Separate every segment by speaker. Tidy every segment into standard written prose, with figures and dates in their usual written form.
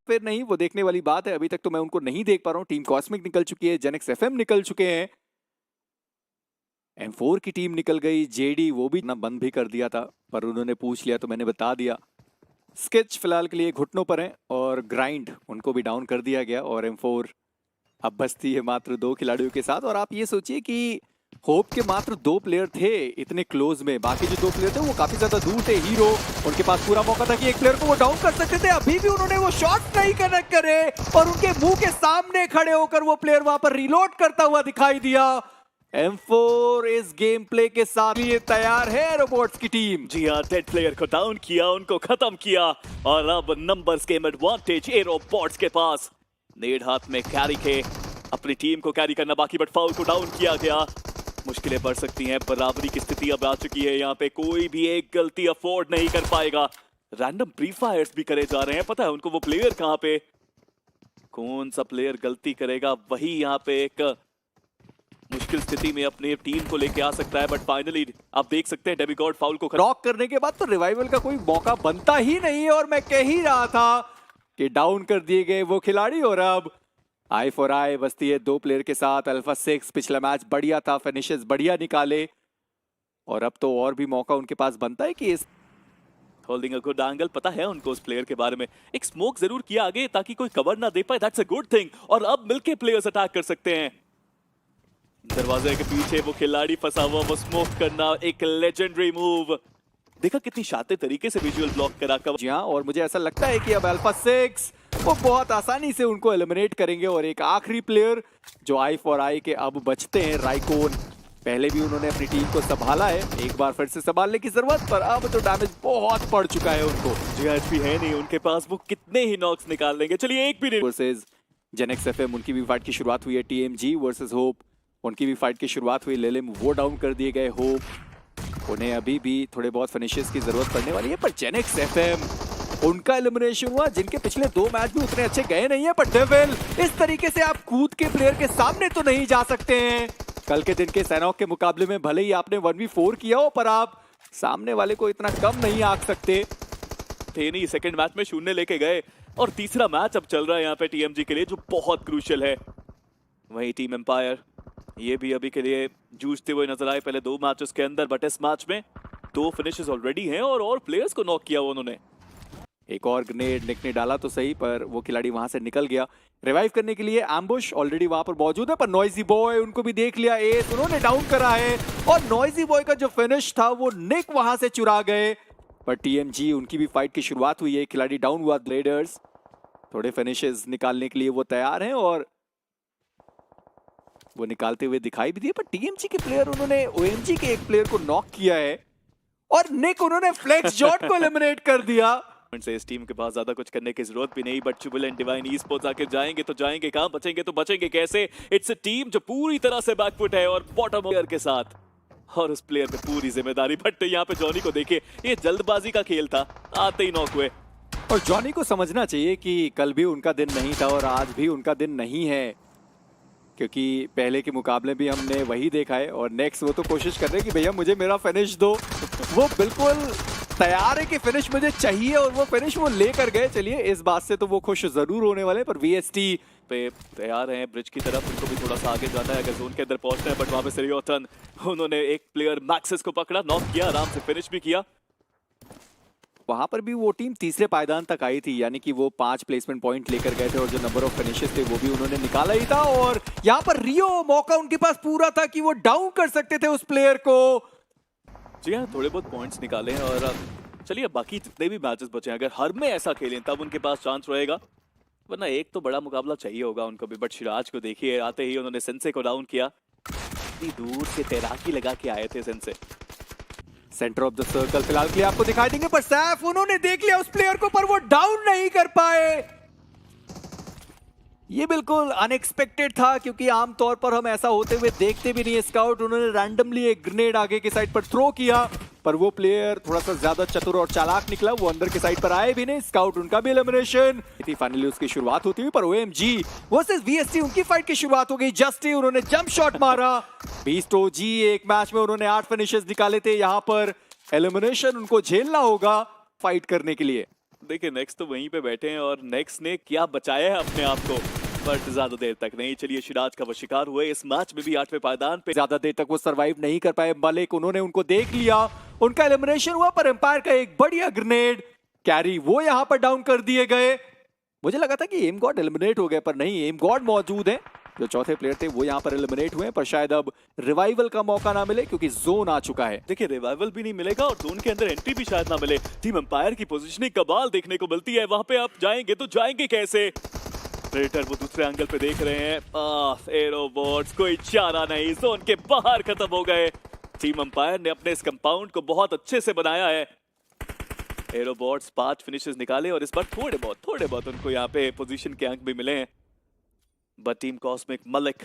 Speaker 1: फिर नहीं, वो देखने वाली बात है। अभी तक तो मैं उनको नहीं देख पा रहा हूँ। टीम कॉस्मिक निकल चुकी है, जेनेक्स एफएम निकल चुके हैं, M4 की टीम निकल गई, जेडी वो भी ना बंद भी कर दिया था, पर उन्होंने पूछ लिया तो मैंने बता दिया। स्केच फिलहाल के लिए घुटनों पर है और ग्राइंड उनको भी डाउन कर दिया गया और M4 अब बचती है मात्र 2 खिलाड़ियों के साथ। और आप ये सोचिए कि होप के मात्र 2 प्लेयर थे इतने क्लोज में, बाकी जो 2 प्लेयर थे वो काफी ज्यादा दूर थे। हीरो, उनके पास पूरा मौका था कि एक प्लेयर को वो डाउन कर सकते थे, अभी भी उन्होंने वो शॉट नहीं कनेक्ट करे और उनके मुंह के सामने खड़े होकर वो प्लेयर वहां पर रिलोड करता हुआ दिखाई दिया। M4 इस गेम प्ले के साथ ये तैयार है रोबोट्स की टीम।
Speaker 2: जी हाँ, डेड प्लेयर को डाउन किया, उनको खत्म किया और अब नंबर्स गेम एडवांटेज एरोबॉट्स के पास। नेड हाथ में कैरी के अपनी टीम को कैरी करना बाकी, बट फाउल को डाउन किया गया। मुश्किलें बढ़ सकती हैं, बराबरी की स्थिति अब आ चुकी है। यहाँ पे कोई भी एक गलती अफोर्ड नहीं कर पाएगा। रैंडम प्री फायर्स भी करे जा रहे हैं, पता है उनको वो प्लेयर कहाँ पे, कौन सा प्लेयर गलती करेगा वही यहाँ पे एक मुश्किल स्थिति में अपनी टीम को लेके आ सकता है। बट फाइनली आप देख सकते हैं डेमिगॉड फाउल को
Speaker 1: रॉक करने के बाद तो रिवाइवल का कोई मौका बनता ही नहीं है, और मैं कह ही रहा था कि डाउन कर दिए गए वो खिलाड़ी। और अब आई फॉर आई बसती है 2 प्लेयर के साथ। अल्फा 6 पिछला मैच बढ़िया था, फिनिशेस बढ़िया निकाले, और अब तो और भी मौका उनके पास बनता है कि इस
Speaker 2: होल्डिंग अ गुड एंगल, पता है उनको उस प्लेयर के बारे में। एक स्मोक जरूर किया आगे ताकि कोई कवर ना दे पाए, दैट्स अ गुड थिंग। और अब मिलके प्लेयर्स अटैक कर सकते हैं। दरवाजे के पीछे वो खिलाड़ी फंसा हुआ, वो स्मोक करना एक लेजेंडरी मूव। देखा कितनी शातिर तरीके से विजुअल ब्लॉक करा कवर।
Speaker 1: जी हाँ, और मुझे ऐसा लगता है कि अब अल्फा 6 वो बहुत आसानी से उनको एलिमिनेट करेंगे। और एक आखिरी प्लेयर जो आई फॉर आई के अब बचते हैं, राइकोन। पहले भी उन्होंने अपनी टीम को संभाला है, एक बार फिर से संभालने की जरूरत, पर अब तो डैमेज बहुत पड़ चुका है उनको।
Speaker 2: जी एचपी है नहीं उनके पास, वो कितने ही नॉक्स निकाल लेंगे। चलिए एक भी नहीं।
Speaker 1: वर्सेस जेनेक्स एफएम, उनकी भी फाइट की शुरुआत हुई है। टीएमजी वर्सेस होप, उनकी भी फाइट की शुरुआत हुई। लेलिम वो डाउन कर दिए गए। होप उन्हें अभी भी थोड़े बहुत फिनिशेस की जरूरत पड़ने वाली है, पर जेनेक्स एफएम उनका एलिमिनेशन हुआ, जिनके पिछले 2 मैच भी उतने अच्छे गए नहीं है। पर डेविल, इस तरीके से आप कूद के प्लेयर के सामने तो नहीं जा सकते हैं। कल के दिन के सैनॉक के मुकाबले में भले ही आपने 1v4 किया हो, पर आप सामने वाले को इतना कम नहीं आंक सकते
Speaker 2: थे। नहीं, सेकंड मैच में 0 लेके गए और तीसरा मैच अब चल रहा है यहाँ पे टीएमजी के लिए, जो बहुत क्रूशियल है। वही टीम एम्पायर ये भी अभी के लिए जूझते हुए नजर आए पहले 2 मैचेस के अंदर, बट इस मैच में 2 फिनिशेस ऑलरेडी हैं और प्लेयर्स को नॉक किया उन्होंने।
Speaker 1: एक और ग्रेनेड निक ने डाला तो सही, पर वो खिलाड़ी वहां से निकल गया। रिवाइव करने के लिए एम्बुश ऑलरेडी वहां पर मौजूद है, पर नॉइजी बॉय उनको भी देख लिया। एस उन्होंने डाउन करा है, और नॉइजी बॉय का जो फिनिश था वो निक वहां से चुरा गए। पर टीएमजी उनकी भी फाइट की शुरुआत हुई है, खिलाड़ी डाउन हुआ। ब्लेडर्स थोड़े फिनिशेस निकालने के लिए वो तैयार हैं और वो निकालते हुए दिखाई भी दिए। पर टीएमजी के प्लेयर, उन्होंने ओएमजी के एक प्लेयर को नॉक किया है, और निक उन्होंने फ्लेक्स जॉट को एलिमिनेट कर दिया।
Speaker 2: से इस टीम के पास ज्यादा कुछ करने की जरूरत भी नहीं, but Jubilant divine e sports आखिर जाएंगे तो जाएंगे कहां, बचेंगे तो बचेंगे कैसे। इट्स अ टीम जो पूरी तरह से बैकफुट है और बॉटम प्लेयर के साथ, और उस प्लेयर पे पूरी जिम्मेदारी। बट यहाँ पे जॉनी को देखिए, ये जल्दबाजी का खेल था, आते ही नॉक हुए।
Speaker 1: और जॉनी को समझना चाहिए कि कल भी उनका दिन नहीं था और आज भी उनका दिन नहीं है, क्योंकि पहले के मुकाबले भी हमने वही देखा है। और नेक्स्ट वो तो कोशिश कर रहे हैं कि भैया मुझे मेरा फिनिश दो, वो बिल्कुल तैयार है कि फिनिश मुझे चाहिए, और वो फिनिश वो लेकर गए। चलिए, इस बात से तो वो खुश जरूर होने वाले। पर वीएसटी
Speaker 2: पे तैयार हैं ब्रिज की तरफ, उनको भी थोड़ा सा आगे जाना है अगर जोन के अंदर पहुंचना है। बट वहां पे सिरियोथन, उन्होंने एक प्लेयर मैक्सिस को पकड़ा, नॉक किया, आराम से फिनिश भी किया।
Speaker 1: वहां पर भी वो टीम तीसरे पायदान तक आई थी, यानी कि वो 5 प्लेसमेंट पॉइंट लेकर गए थे, और जो नंबर ऑफ फिनिशेस थे वो भी उन्होंने निकाला ही था। और यहाँ पर रियो, मौका उनके पास पूरा था कि वो डाउन कर सकते थे उस प्लेयर को।
Speaker 2: जी हाँ, थोड़े बहुत पॉइंट्स निकाले हैं। और चलिए, बाकी जितने भी मैचेस बचे हैं, अगर हर में ऐसा खेलें तब उनके पास चांस रहेगा, वरना एक तो बड़ा मुकाबला चाहिए होगा उनको भी। बट सिराज को देखिए, आते ही उन्होंने सेंसे को डाउन किया। इतनी दूर से तैराकी लगा के आए थे सेंसे।
Speaker 1: सेंटर ऑफ द सर्कल फिलहाल के लिए आपको दिखाई देंगे, पर सैफ उन्होंने देख लिया उस प्लेयर को, पर वो डाउन नहीं कर पाए। ये बिल्कुल अनएक्सपेक्टेड था, क्योंकि आमतौर पर हम ऐसा होते हुए देखते भी नहीं। स्काउट उन्होंने रैंडमली एक ग्रेनेड आगे की साइड पर थ्रो किया, पर वो प्लेयर थोड़ा सा ज्यादा चतुर और चालाक निकला, वो अंदर की साइड पर आए भी नहीं। स्काउट उनका भी एलिमिनेशन थी। फाइनली उसकी शुरुआत होती हुई, पर ओएमजी वर्सेस वीएसटी उनकी फाइट की शुरुआत हो गई। जस्टी उन्होंने जंप शॉट मारा। बीस्ट ओजी एक मैच में उन्होंने 8 फिनिशेस निकाले थे, यहाँ पर एलिमिनेशन उनको झेलना होगा फाइट करने के लिए।
Speaker 2: देखिए नेक्स्ट तो वहीं पे बैठे हैं और नेक्स्ट ने क्या बचाया है अपने आप को, बट ज्यादा देर तक नहीं। चलिए सिराज का वो शिकार हुए इस मैच में भी 8वें पायदान पे।
Speaker 1: ज्यादा देर तक वो सरवाइव नहीं कर पाए मलिक, उन्होंने उनको देख लिया, उनका एलिमिनेशन हुआ, पर एम्पायर का एक बढ़िया ग्रेनेड कैरी वो यहां पर डाउन कर दिए गए। मुझे लगा था कि एम गॉड एलिमिनेट हो गए, पर नहीं, एम गॉड मौजूद हैं। जो चौथे प्लेयर थे वो यहां पर एलिमिनेट हुए, पर शायद अब रिवाइवल का मौका ना मिले क्योंकि जोन आ चुका है।
Speaker 2: देखिए रिवाइवल भी नहीं मिलेगा और जोन के अंदर एंट्री भी शायद ना मिले। टीम एम्पायर की पोजीशनिंग कमाल देखने को मिलती है। वहां पे आप जाएंगे तो जाएंगे कैसे? प्रेडेटर वो दूसरे एंगल पे देख रहे हैं। एरोबॉट्स कोई चारा नहीं, जोन के बाहर खत्म हो गए। टीम एम्पायर ने अपने इस कंपाउंड को बहुत अच्छे से बनाया है। एरोबॉट्स 5 फिनिशेस निकाले और इस बार थोड़े बहुत उनको यहाँ पे पोजीशन के अंक भी मिले हैं। But team cosmic Malik,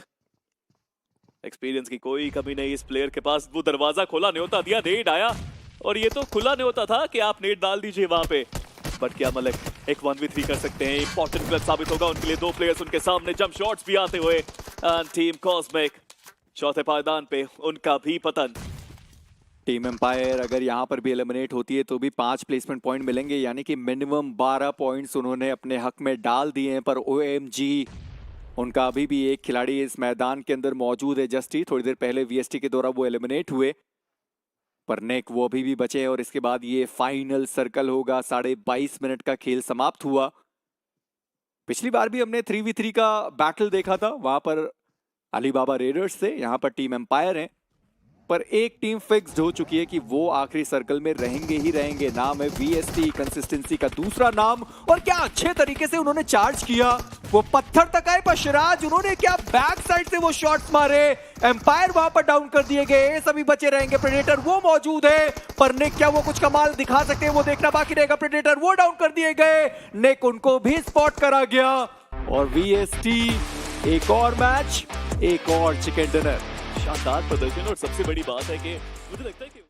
Speaker 2: experience की कोई कमी नहीं इस प्लेयर के पास। वो दरवाजा खोला, न्योता दिया, नेट आया और ये तो खुला न्योता था कि आप नेट डाल दीजिए वहां पे। बट क्या मलिक एक 1v3 कर सकते हैं? इंपॉर्टेंट क्लच साबित होगा उनके लिए। 2 प्लेयर्स उनके सामने, जंप शॉट्स भी आते हुए। टीम कॉस्मिक चौथे पायदान पे, उनका भी पतन।
Speaker 1: टीम एम्पायर अगर यहाँ पर भी एलिमिनेट होती है तो भी 5 प्लेसमेंट पॉइंट मिलेंगे, यानी कि मिनिमम 12 पॉइंट्स उन्होंने अपने हक में डाल दिए हैं। पर OMG, उनका अभी भी एक खिलाड़ी इस मैदान के अंदर मौजूद है। जस्टी थोड़ी देर पहले VST के द्वारा वो एलिमिनेट हुए, पर नेक वो अभी भी बचे हैं। और इसके बाद ये फाइनल सर्कल होगा। 22.5 मिनट का खेल समाप्त हुआ। पिछली बार भी हमने 3v3 का बैटल देखा था, वहां पर अलीबाबा रेडर्स से, यहाँ पर टीम एम्पायर है। पर एक टीम फिक्स्ड हो चुकी है कि वो आखिरी सर्कल में रहेंगे ही रहेंगे। नाम है VST, कंसिस्टेंसी का दूसरा नाम। और क्या अच्छे तरीके से उन्होंने चार्ज किया, वो पत्थर तक आए, पर सिराज उन्होंने क्या बैक साइड से वो शॉट्स मारे। एम्पायर वहां पर डाउन कर दिए गए, सभी बचे रहेंगे। प्रेडेटर वो मौजूद है, पर नेक क्या वो कुछ कमाल दिखा सकते हैं, वो देखना बाकी रहेगा। प्रेडेटर वो डाउन कर दिए गए, नेक उनको भी स्पॉट करा गया। और VST एक और मैच, एक और चिकन डिनर।
Speaker 2: शानदार प्रदर्शन और सबसे बड़ी बात है कि मुझे लगता है कि